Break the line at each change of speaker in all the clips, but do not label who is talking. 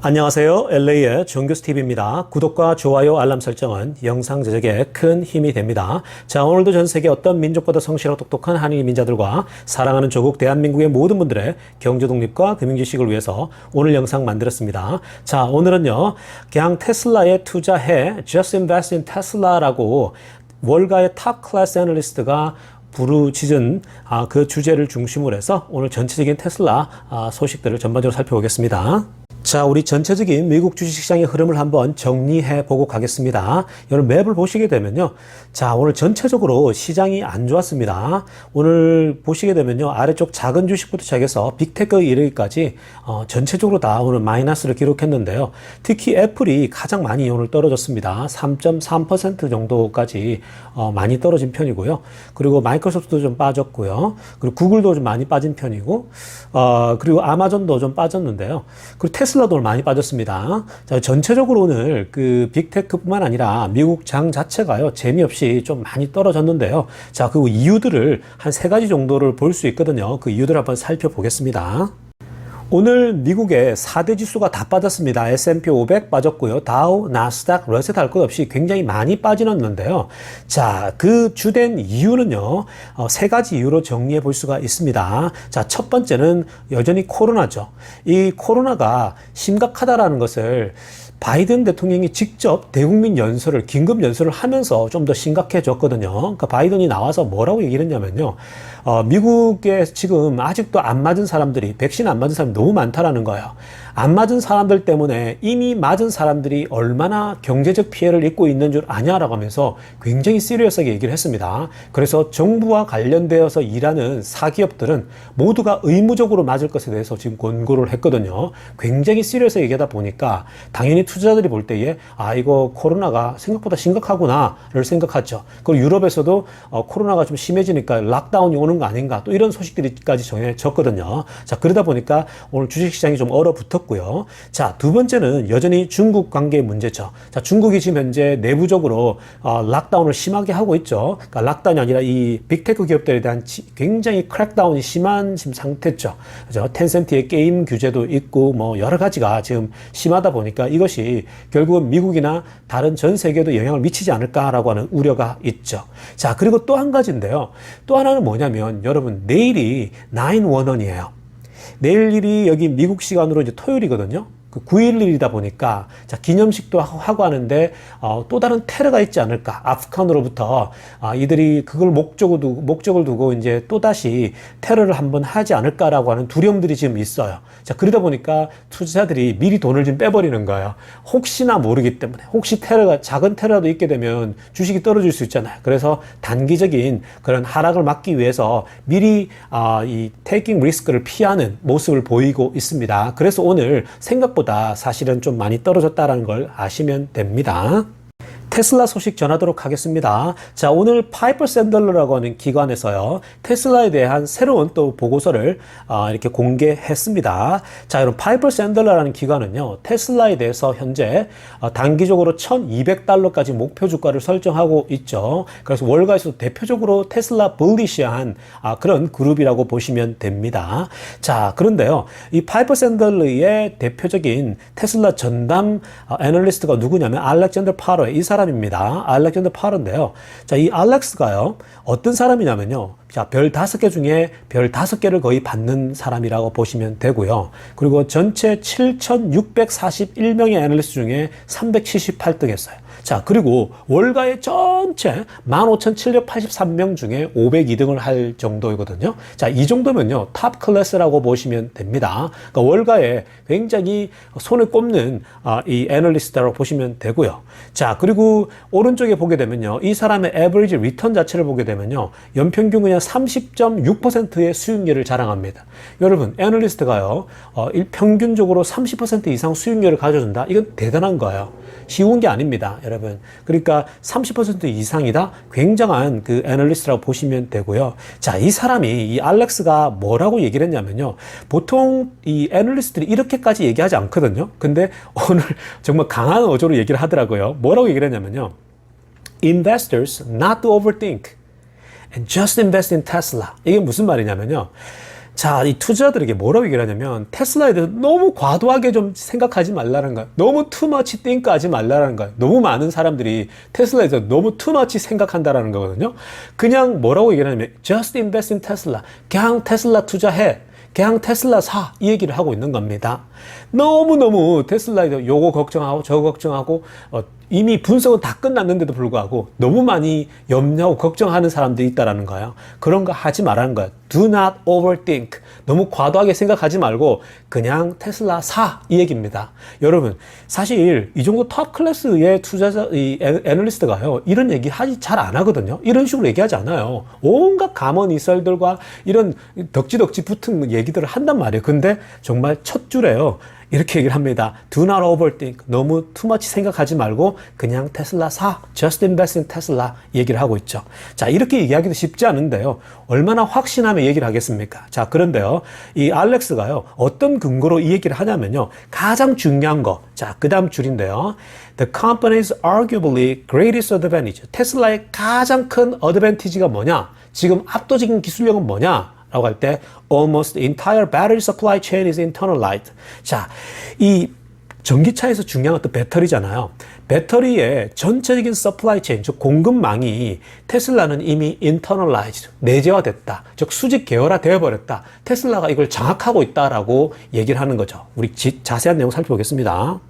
안녕하세요. LA의 정규스TV입니다. 구독과 좋아요, 알람 설정은 영상 제작에 큰 힘이 됩니다. 자, 오늘도 전 세계 어떤 민족보다 성실하고 똑똑한 한인 민자들과 사랑하는 조국 대한민국의 모든 분들의 경제 독립과 금융 지식을 위해서 오늘 영상 만들었습니다. 자, 오늘은요, 그냥 테슬라에 투자해, Just Invest in Tesla라고 월가의 탑 클래스 애널리스트가 부르짖은 그 주제를 중심으로 해서 오늘 전체적인 테슬라 소식들을 전반적으로 살펴보겠습니다. 자, 우리 전체적인 미국 주식시장의 흐름을 한번 정리해 보고 가겠습니다. 여러분 맵을 보시게 되면요. 자, 오늘 전체적으로 시장이 안 좋았습니다. 오늘 보시게 되면요. 아래쪽 작은 주식부터 시작해서 빅테크 이르기까지 전체적으로 다 오늘 마이너스를 기록했는데요. 특히 애플이 가장 많이 오늘 떨어졌습니다. 3.3% 정도까지 많이 떨어진 편이고요. 그리고 마이크로소프트도 좀 빠졌고요. 그리고 구글도 좀 많이 빠진 편이고, 그리고 아마존도 좀 빠졌는데요. 그리고 테슬라도 오늘 많이 빠졌습니다. 자, 전체적으로 오늘 그 빅테크뿐만 아니라 미국 장 자체가요, 재미없이 좀 많이 떨어졌는데요. 자, 그 이유들을 한 3가지 정도를 볼 수 있거든요. 그 이유들을 한번 살펴보겠습니다. 오늘 미국의 4대 지수가 다 빠졌습니다. S&P 500 빠졌고요. 다우, 나스닥, 러셋 할 것 없이 굉장히 많이 빠지는데요. 자, 그 주된 이유는요. 3가지 이유로 정리해 볼 수가 있습니다. 자, 첫 번째는 여전히 코로나죠. 이 코로나가 심각하다라는 것을 바이든 대통령이 직접 대국민 연설을, 긴급 연설을 하면서 좀 더 심각해졌거든요. 그러니까 바이든이 나와서 뭐라고 얘기를 했냐면요. 미국에 지금 아직도 안 맞은 사람들이, 백신 안 맞은 사람이 너무 많다라는 거예요. 안 맞은 사람들 때문에 이미 맞은 사람들이 얼마나 경제적 피해를 입고 있는 줄 아냐라고 하면서 굉장히 시리어스하게 얘기를 했습니다. 그래서 정부와 관련되어서 일하는 사기업들은 모두가 의무적으로 맞을 것에 대해서 지금 권고를 했거든요. 굉장히 시리어스하게 얘기하다 보니까 당연히 투자자들이 볼 때에 이거 코로나가 생각보다 심각하구나를 생각하죠. 그리고 유럽에서도 코로나가 좀 심해지니까 락다운이 오는 거 아닌가, 또 이런 소식들이까지 전해졌거든요. 자, 그러다 보니까 오늘 주식시장이 좀 얼어붙었고요. 자, 두 번째는 여전히 중국 관계의 문제죠. 자, 중국이 지금 현재 내부적으로 락다운을 심하게 하고 있죠. 그러니까 락다운이 아니라 이 빅테크 기업들에 대한 굉장히 크랙다운이 심한 지금 상태죠. 그죠? 텐센트의 게임 규제도 있고 뭐 여러 가지가 지금 심하다 보니까 이것이 결국은 미국이나 다른 전 세계에도 영향을 미치지 않을까라고 하는 우려가 있죠. 자, 그리고 또 한 가지인데요. 또 하나는 뭐냐면 여러분, 내일이 9/11이에요. 내일이 여기 미국 시간으로 이제 토요일이거든요. 그 9.11이다 보니까, 자, 기념식도 하고 하는데, 또 다른 테러가 있지 않을까. 아프간으로부터, 이들이 그걸 목적을 두고 이제 또다시 테러를 한번 하지 않을까라고 하는 두려움들이 지금 있어요. 자, 그러다 보니까 투자자들이 미리 돈을 좀 빼버리는 거예요. 혹시나 모르기 때문에. 혹시 작은 테러라도 있게 되면 주식이 떨어질 수 있잖아요. 그래서 단기적인 그런 하락을 막기 위해서 미리, 이 테이킹 리스크를 피하는 모습을 보이고 있습니다. 그래서 오늘 생각보다 사실은 좀 많이 떨어졌다는 걸 아시면 됩니다. 테슬라 소식 전하도록 하겠습니다. 자, 오늘 파이퍼 샌들러라고 하는 기관에서요, 테슬라에 대한 새로운 또 보고서를 이렇게 공개했습니다. 자, 여러분, 파이퍼 샌들러라는 기관은요, 테슬라에 대해서 현재 단기적으로 $1,200까지 목표 주가를 설정하고 있죠. 그래서 월가에서 대표적으로 테슬라 불리시한 그런 그룹이라고 보시면 됩니다. 자, 그런데요, 이 파이퍼 샌들러의 대표적인 테슬라 전담 애널리스트가 누구냐면 알렉산더 파러, 이 사람입니다. 알렉산더 파러인데요. 자, 이 알렉스가요, 어떤 사람이냐면요. 자, 별 5개 중에 별 5개를 거의 받는 사람이라고 보시면 되고요. 그리고 전체 7,641명의 애널리스트 중에 378등 했어요. 자, 그리고 월가의 전체 15,783명 중에 502등을 할 정도이거든요. 자, 이 정도면요, 탑 클래스라고 보시면 됩니다. 그러니까 월가에 굉장히 손에 꼽는 이 애널리스트라고 보시면 되고요. 자, 그리고 오른쪽에 보게 되면요, 이 사람의 에버리지 리턴 자체를 보게 되면요, 연평균 그냥 30.6%의 수익률을 자랑합니다. 여러분, 애널리스트가요, 평균적으로 30% 이상 수익률을 가져준다? 이건 대단한 거예요. 쉬운 게 아닙니다, 여러분. 그러니까 30% 이상이다? 굉장한 그 애널리스트라고 보시면 되고요. 자, 이 사람이, 이 알렉스가 뭐라고 얘기를 했냐면요, 보통 이 애널리스트들이 이렇게까지 얘기하지 않거든요. 근데 오늘 정말 강한 어조로 얘기를 하더라고요. 뭐라고 얘기를 했냐면요, Investors not to overthink and just invest in Tesla. 이게 무슨 말이냐면요, 자, 이 투자자들에게 뭐라고 얘기를 하냐면 테슬라에 대해서 너무 과도하게 좀 생각하지 말라는 거야. 너무 too much think 하지 말라는 거야. 너무 많은 사람들이 테슬라에 대해서 너무 too much 생각한다라는 거거든요. 그냥 뭐라고 얘기를 하냐면 just invest in Tesla. 그냥 테슬라 투자해. 그냥 테슬라 사. 이 얘기를 하고 있는 겁니다. 너무너무 테슬라에 대해서 요거 걱정하고 저거 걱정하고 이미 분석은 다 끝났는데도 불구하고 너무 많이 염려하고 걱정하는 사람들이 있다라는 거예요. 그런 거 하지 말라는 거예요. Do not overthink. 너무 과도하게 생각하지 말고 그냥 테슬라 사. 이 얘기입니다. 여러분, 사실 이 정도 탑 클래스의 투자자, 이 애널리스트가요, 이런 얘기 잘 안 하거든요. 이런 식으로 얘기하지 않아요. 온갖 감언 이설들과 이런 덕지덕지 붙은 얘기들을 한단 말이에요. 근데 정말 첫 줄에요. 이렇게 얘기를 합니다. Do not overthink. 너무 too much 생각하지 말고 그냥 테슬라 사. Just invest in Tesla. 얘기를 하고 있죠. 자, 이렇게 얘기하기도 쉽지 않은데요. 얼마나 확신하며 얘기를 하겠습니까? 자, 그런데요. 이 알렉스가요. 어떤 근거로 이 얘기를 하냐면요. 가장 중요한 거. 자, 그 다음 줄인데요. The company's arguably greatest advantage. 테슬라의 가장 큰 어드밴티지가 뭐냐? 지금 압도적인 기술력은 뭐냐? 라고 할 때 almost entire battery supply chain is internalized. 자, 이 전기차에서 중요한 어떤 배터리잖아요. 배터리의 전체적인 supply chain, 즉 공급망이 테슬라는 이미 internalized, 내재화됐다. 즉 수직 계열화 되어버렸다. 테슬라가 이걸 장악하고 있다라고 얘기를 하는 거죠. 우리 자세한 내용 살펴보겠습니다.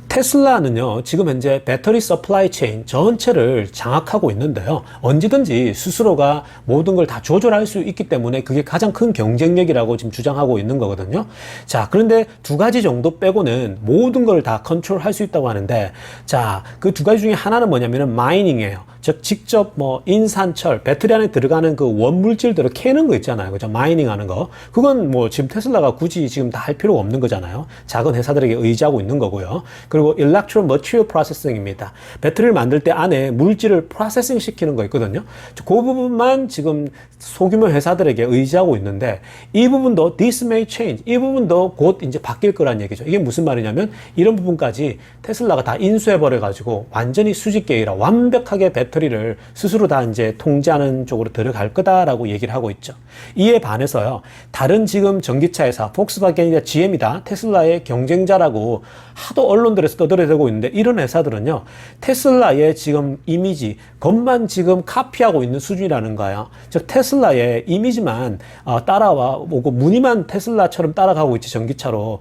테슬라는요, 지금 현재 배터리 서플라이 체인 전체를 장악하고 있는데요. 언제든지 스스로가 모든 걸 다 조절할 수 있기 때문에 그게 가장 큰 경쟁력이라고 지금 주장하고 있는 거거든요. 자, 그런데 두 가지 정도 빼고는 모든 걸 다 컨트롤할 수 있다고 하는데, 자, 그 두 가지 중에 하나는 뭐냐면은 마이닝이에요. 즉, 직접 뭐 인산철, 배터리 안에 들어가는 그 원물질들을 캐는 거 있잖아요. 그죠? 마이닝 하는 거. 그건 뭐 지금 테슬라가 굳이 지금 다 할 필요가 없는 거잖아요. 작은 회사들에게 의지하고 있는 거고요. 그리고 Electro Material Processing입니다. 배터리를 만들 때 안에 물질을 프로세싱 시키는 거 있거든요. 그 부분만 지금 소규모 회사들에게 의지하고 있는데 이 부분도 this may change. 이 부분도 곧 이제 바뀔 거란 얘기죠. 이게 무슨 말이냐면 이런 부분까지 테슬라가 다 인수해버려 가지고 완전히 수직계열화 완벽하게 배터리를 스스로 다 이제 통제하는 쪽으로 들어갈 거다라고 얘기를 하고 있죠. 이에 반해서요. 다른 지금 전기차 회사 폭스바겐이나 GM이다. 테슬라의 경쟁자라고 하도 언론들에서 떠들어대고 있는데 이런 회사들은요. 테슬라의 지금 이미지, 것만 지금 카피하고 있는 수준이라는 거예요. 즉 테슬라의 이미지만 따라와 오고 무늬만 테슬라처럼 따라가고 있지 전기차로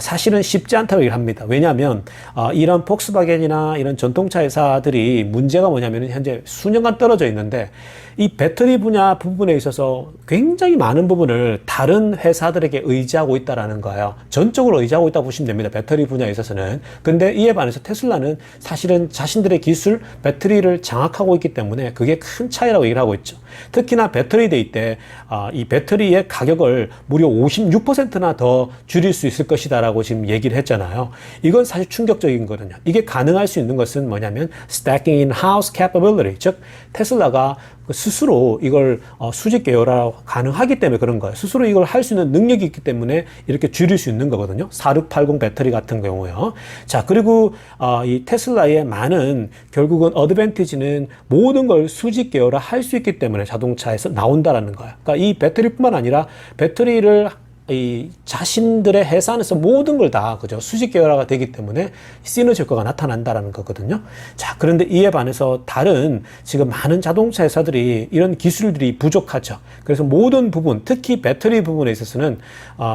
사실은 쉽지 않다고 얘기를 합니다. 왜냐하면 이런 폭스바겐이나 이런 전통차 회사들이 문제가 뭐냐면 현재 수년간 떨어져 있는데 이 배터리 분야 부분에 있어서 굉장히 많은 부분을 다른 회사들에게 의지하고 있다라는 거예요. 전적으로 의지하고 있다고 보시면 됩니다. 배터리 분야에 있어서는. 근데 이에 반해서 테슬라는 사실은 자신들의 기술, 배터리를 장악하고 있기 때문에 그게 큰 차이라고 얘기를 하고 있죠. 특히나 배터리 데이 때 이 배터리의 가격을 무려 56%나 더 줄일 수 있을 것이다라고 지금 얘기를 했잖아요. 이건 사실 충격적인 거거든요. 이게 가능할 수 있는 것은 뭐냐면 stacking in-house capability, 즉 테슬라가 스스로 이걸 수직 계열화 가능하기 때문에 그런 거예요. 스스로 이걸 할 수 있는 능력이 있기 때문에 이렇게 줄일 수 있는 거거든요. 4680 배터리 같은 경우요. 자, 그리고 이 테슬라의 많은 결국은 어드밴티지는 모든 걸 수직 계열화 할 수 있기 때문에 자동차에서 나온다라는 거예요. 그러니까 이 배터리뿐만 아니라 배터리를 이 자신들의 회사 안에서 모든 걸 다 그죠 수직 계열화가 되기 때문에 시너지 효과가 나타난다라는 거거든요. 자, 그런데 이에 반해서 다른 지금 많은 자동차 회사들이 이런 기술들이 부족하죠. 그래서 모든 부분, 특히 배터리 부분에 있어서는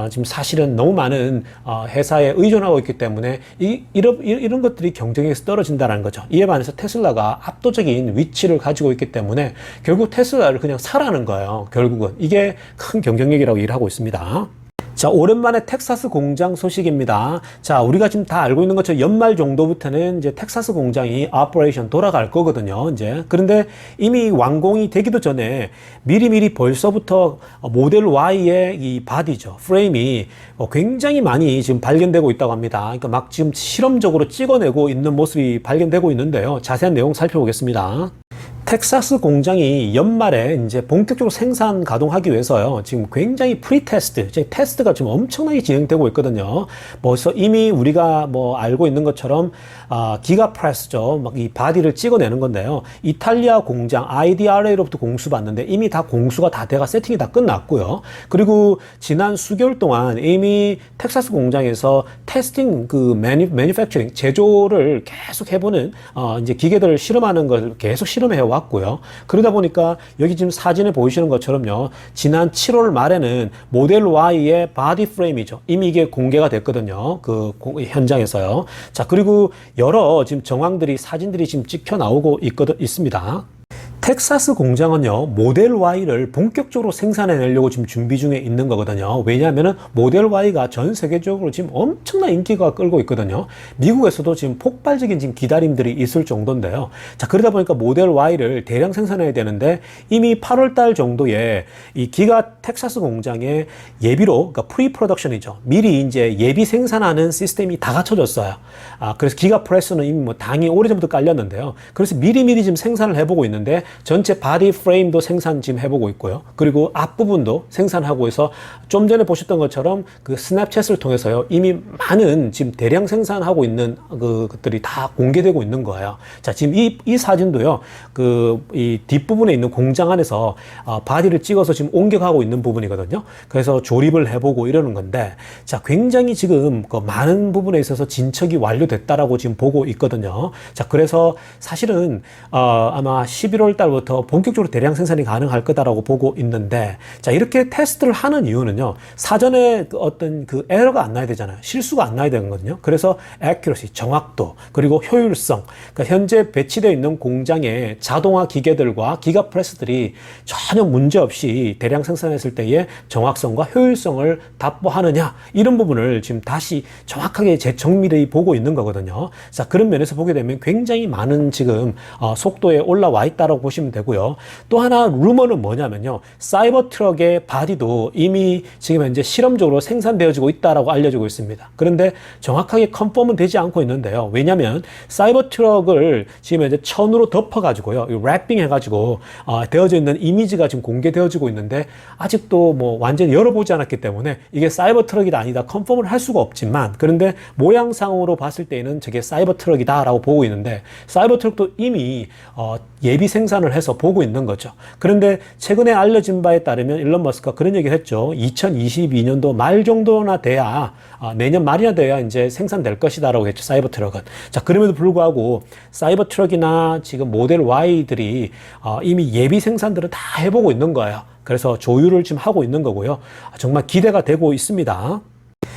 지금 사실은 너무 많은 회사에 의존하고 있기 때문에 이런 것들이 경쟁에서 떨어진다는 거죠. 이에 반해서 테슬라가 압도적인 위치를 가지고 있기 때문에 결국 테슬라를 그냥 사라는 거예요. 결국은 이게 큰 경쟁력이라고 일하고 있습니다. 자, 오랜만에 텍사스 공장 소식입니다. 자, 우리가 지금 다 알고 있는 것처럼 연말 정도부터는 이제 텍사스 공장이 오퍼레이션 돌아갈 거거든요, 이제. 그런데 이미 완공이 되기도 전에 미리미리 벌써부터 모델 Y의 이 바디죠, 프레임이 굉장히 많이 지금 발견되고 있다고 합니다. 그러니까 막 지금 실험적으로 찍어내고 있는 모습이 발견되고 있는데요. 자세한 내용 살펴보겠습니다. 텍사스 공장이 연말에 이제 본격적으로 생산 가동하기 위해서요. 지금 굉장히 프리테스트, 테스트가 지금 엄청나게 진행되고 있거든요. 벌써 이미 우리가 뭐 알고 있는 것처럼 기가프레스죠. 막 이 바디를 찍어내는 건데요. 이탈리아 공장 IDRA로부터 공수받는데 이미 다 공수가 다 돼가 세팅이 다 끝났고요. 그리고 지난 수개월 동안 이미 텍사스 공장에서 테스팅 매니팩처링 제조를 계속 해보는 이제 기계들을 실험하는 걸 계속 실험해 왔고요. 그러다 보니까 여기 지금 사진에 보이시는 것처럼요. 지난 7월 말에는 모델 Y의 바디 프레임이죠. 이미 이게 공개가 됐거든요. 그 현장에서요. 자, 그리고 여러 지금 정황들이 사진들이 지금 찍혀 나오고 있습니다. 텍사스 공장은요, 모델 Y를 본격적으로 생산해내려고 지금 준비 중에 있는 거거든요. 왜냐하면은 모델 Y가 전 세계적으로 지금 엄청난 인기가 끌고 있거든요. 미국에서도 지금 폭발적인 지금 기다림들이 있을 정도인데요. 자, 그러다 보니까 모델 Y를 대량 생산해야 되는데 이미 8월 달 정도에 이 기가 텍사스 공장에 예비로, 그러니까 프리 프로덕션이죠. 미리 이제 예비 생산하는 시스템이 다 갖춰졌어요. 그래서 기가 프레스는 이미 뭐 당이 오래전부터 깔렸는데요. 그래서 미리미리 지금 생산을 해보고 있는데 전체 바디 프레임도 생산 지금 해보고 있고요. 그리고 앞부분도 생산하고 있어 좀 전에 보셨던 것처럼 그 스냅챗을 통해서요. 이미 많은 지금 대량 생산하고 있는 것들이 다 공개되고 있는 거예요. 자, 지금 이 사진도요. 이 뒷부분에 있는 공장 안에서 바디를 찍어서 지금 옮겨가고 있는 부분이거든요. 그래서 조립을 해보고 이러는 건데, 자, 굉장히 지금 그 많은 부분에 있어서 진척이 완료됐다라고 지금 보고 있거든요. 자, 그래서 사실은 아마 11월 달부터 본격적으로 대량 생산이 가능할 거다라고 보고 있는데, 자, 이렇게 테스트를 하는 이유는요, 사전에 어떤 그 에러가 안 나야 되잖아요. 실수가 안 나야 되거든요. 그래서 accuracy, 정확도, 그리고 효율성, 그러니까 현재 배치되어 있는 공장의 자동화 기계들과 기가 프레스들이 전혀 문제 없이 대량 생산했을 때의 정확성과 효율성을 답보하느냐, 이런 부분을 지금 다시 정확하게 재정밀히 보고 있는 거거든요. 자, 그런 면에서 보게 되면 굉장히 많은 지금 속도에 올라와 있다라고 보시면 되고요. 또 하나 루머는 뭐냐면요, 사이버 트럭의 바디도 이미 지금 현재 실험적으로 생산되어지고 있다라고 알려지고 있습니다. 그런데 정확하게 컨펌은 되지 않고 있는데요. 왜냐하면 사이버 트럭을 지금 현재 천으로 덮어가지고요, 랩핑 해가지고 되어져 있는 이미지가 지금 공개되어지고 있는데 아직도 뭐 완전히 열어보지 않았기 때문에 이게 사이버 트럭이다 아니다 컨펌을 할 수가 없지만, 그런데 모양상으로 봤을 때는 저게 사이버 트럭이다라고 보고 있는데, 사이버 트럭도 이미 예비 생산을 해서 보고 있는 거죠. 그런데 최근에 알려진 바에 따르면 일론 머스크가 그런 얘기를 했죠. 2022년도 말 정도나 돼야, 내년 말이나 돼야 이제 생산될 것이다라고 했죠, 사이버 트럭은. 자, 그럼에도 불구하고 사이버 트럭이나 지금 모델 Y들이 이미 예비 생산들을 다 해보고 있는 거예요. 그래서 조율을 지금 하고 있는 거고요. 정말 기대가 되고 있습니다.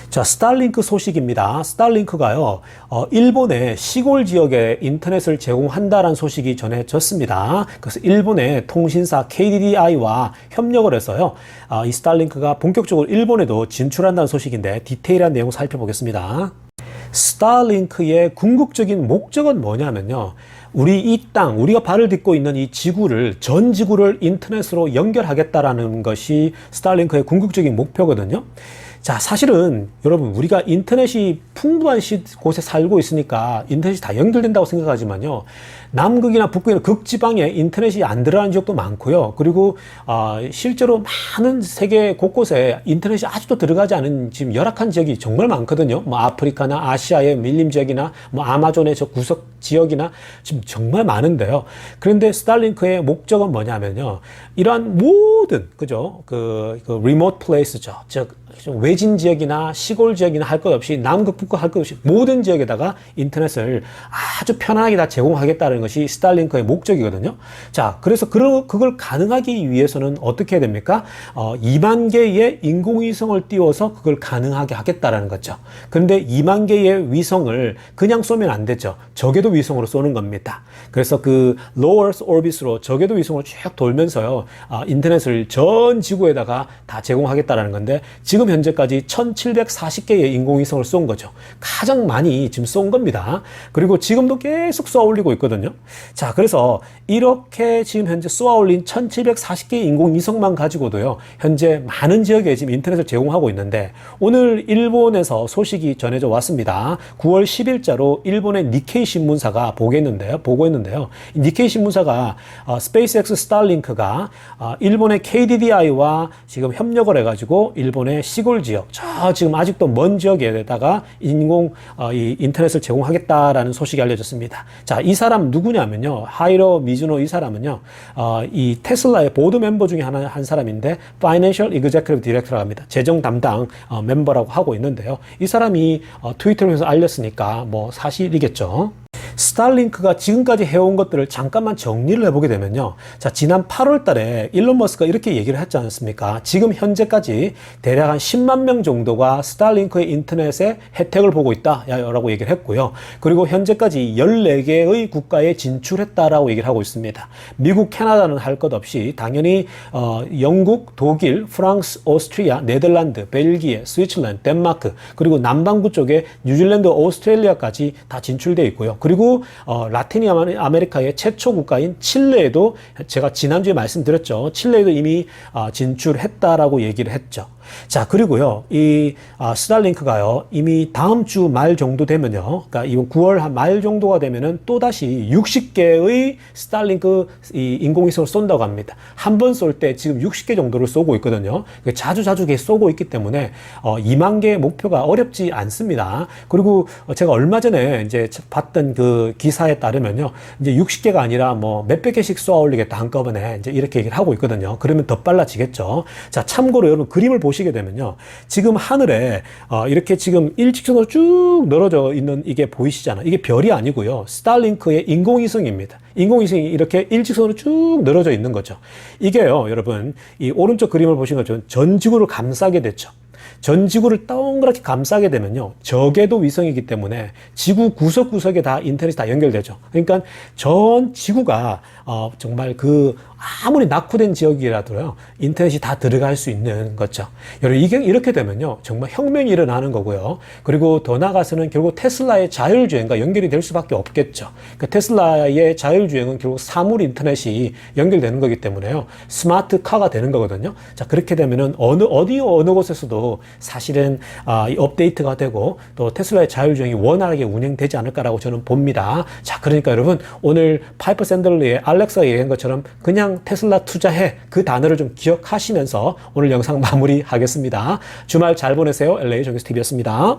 자, 스타링크 소식입니다. 스타링크가요, 일본의 시골 지역에 인터넷을 제공한다라는 소식이 전해졌습니다. 그래서 일본의 통신사 KDDI와 협력을 해서요, 이 스타링크가 본격적으로 일본에도 진출한다는 소식인데 디테일한 내용 살펴보겠습니다. 스타링크의 궁극적인 목적은 뭐냐면요, 우리 이 땅, 우리가 발을 딛고 있는 이 지구를, 전 지구를 인터넷으로 연결하겠다라는 것이 스타링크의 궁극적인 목표거든요. 자, 사실은 여러분, 우리가 인터넷이 풍부한 곳에 살고 있으니까 인터넷이 다 연결된다고 생각하지만요, 남극이나 북극이나 극지방에 인터넷이 안 들어가는 지역도 많고요. 그리고 실제로 많은 세계 곳곳에 인터넷이 아직도 들어가지 않은 지금 열악한 지역이 정말 많거든요. 뭐 아프리카나 아시아의 밀림 지역이나 뭐 아마존의 저 구석 지역이나 지금 정말 많은데요. 그런데 스타링크의 목적은 뭐냐면요, 이러한 모든, 그죠, 그 리모트 플레이스죠, 즉 외진 지역이나 시골 지역이나 할 것 없이, 남극 북극 할 것 없이 모든 지역에다가 인터넷을 아주 편안하게 다 제공하겠다는 것이 스타링크의 목적이거든요. 자, 그래서 그걸 가능하기 위해서는 어떻게 해야 됩니까? 2만 개의 인공위성을 띄워서 그걸 가능하게 하겠다라는 거죠. 그런데 2만 개의 위성을 그냥 쏘면 안 되죠. 저궤도 위성으로 쏘는 겁니다. 그래서 그 low Earth orbit으로 저궤도 위성을 쭉 돌면서요, 인터넷을 전 지구에다가 다 제공하겠다라는 건데, 지금 현재까지 1740개의 인공위성을 쏜 거죠. 가장 많이 지금 쏜 겁니다. 그리고 지금도 계속 쏘아 올리고 있거든요. 자, 그래서 이렇게 지금 현재 쏘아 올린 1740개의 인공위성만 가지고도요, 현재 많은 지역에 지금 인터넷을 제공하고 있는데, 오늘 일본에서 소식이 전해져 왔습니다. 9월 10일자로 일본의 니케이 신문사가 보고했는데요. 니케이 신문사가 스페이스X 스타링크가 일본의 KDDI와 지금 협력을 해가지고 일본의 시골 지역, 저 지금 아직도 먼 지역에다가 이 인터넷을 제공하겠다라는 소식이 알려졌습니다. 자, 이 사람 누구냐면요, 하이로 미즈노. 이 사람은요, 이 테슬라의 보드 멤버 중에 한 사람인데 Financial Executive Director라고 합니다. 재정 담당 멤버라고 하고 있는데요. 이 사람이 트위터를 통해서 알렸으니까 뭐 사실이겠죠. 스타링크가 지금까지 해온 것들을 잠깐만 정리를 해보게 되면요. 자, 지난 8월 달에 일론 머스크가 이렇게 얘기를 했지 않습니까? 지금 현재까지 대략 한 10만 명 정도가 스타링크의 인터넷에 혜택을 보고 있다 라고 얘기를 했고요. 그리고 현재까지 14개의 국가에 진출했다라고 얘기를 하고 있습니다. 미국, 캐나다는 할 것 없이 당연히 영국, 독일, 프랑스, 오스트리아, 네덜란드, 벨기에, 스위tzerland, 덴마크, 그리고 남반구 쪽에 뉴질랜드, 오스트레일리아까지 다 진출되어 있고요. 그리고 라틴 아메리카의 최초 국가인 칠레에도 제가 지난주에 말씀드렸죠. 칠레에도 이미 진출했다라고 얘기를 했죠. 자, 그리고요, 이 스타링크가요, 이미 다음 주 말 정도 되면요, 그러니까 이번 9월 말 정도가 되면은 또다시 60개의 스타링크 이 인공위성을 쏜다고 합니다. 한 번 쏠 때 지금 60개 정도를 쏘고 있거든요. 자주 쏘고 있기 때문에 2만 개의 목표가 어렵지 않습니다. 그리고 제가 얼마 전에 이제 봤던 그 기사에 따르면요, 이제 60개가 아니라 뭐 몇백 개씩 쏘아 올리겠다 한꺼번에 이제 이렇게 얘기를 하고 있거든요. 그러면 더 빨라지겠죠. 자, 참고로 여러분 그림을 보시게 되면요, 지금 하늘에 이렇게 지금 일직선으로 쭉 늘어져 있는 이게 보이시잖아요. 이게 별이 아니고요, 스타링크의 인공위성입니다. 인공위성이 이렇게 일직선으로 쭉 늘어져 있는 거죠. 이게요, 여러분, 이 오른쪽 그림을 보시는 것처럼 전 지구를 감싸게 됐죠. 전 지구를 동그랗게 감싸게 되면요, 적외도 위성이기 때문에 지구 구석구석에 다 인터넷이 다 연결되죠. 그러니까 전 지구가 정말 아무리 낙후된 지역이라도요, 인터넷이 다 들어갈 수 있는 거죠. 여러분, 이게 이렇게 되면요, 정말 혁명이 일어나는 거고요. 그리고 더 나아가서는 결국 테슬라의 자율주행과 연결이 될 수밖에 없겠죠. 그러니까 테슬라의 자율주행은 결국 사물 인터넷이 연결되는 거기 때문에요, 스마트 카가 되는 거거든요. 자, 그렇게 되면은 어느 곳에서도 사실은 이 업데이트가 되고 또 테슬라의 자율주행이 원활하게 운행되지 않을까라고 저는 봅니다. 자, 그러니까 여러분, 오늘 파이퍼 샌들러의 알렉사가 얘기한 것처럼 그냥 테슬라 투자해, 그 단어를 좀 기억하시면서 오늘 영상 마무리하겠습니다. 주말 잘 보내세요. LA 정규스TV였습니다.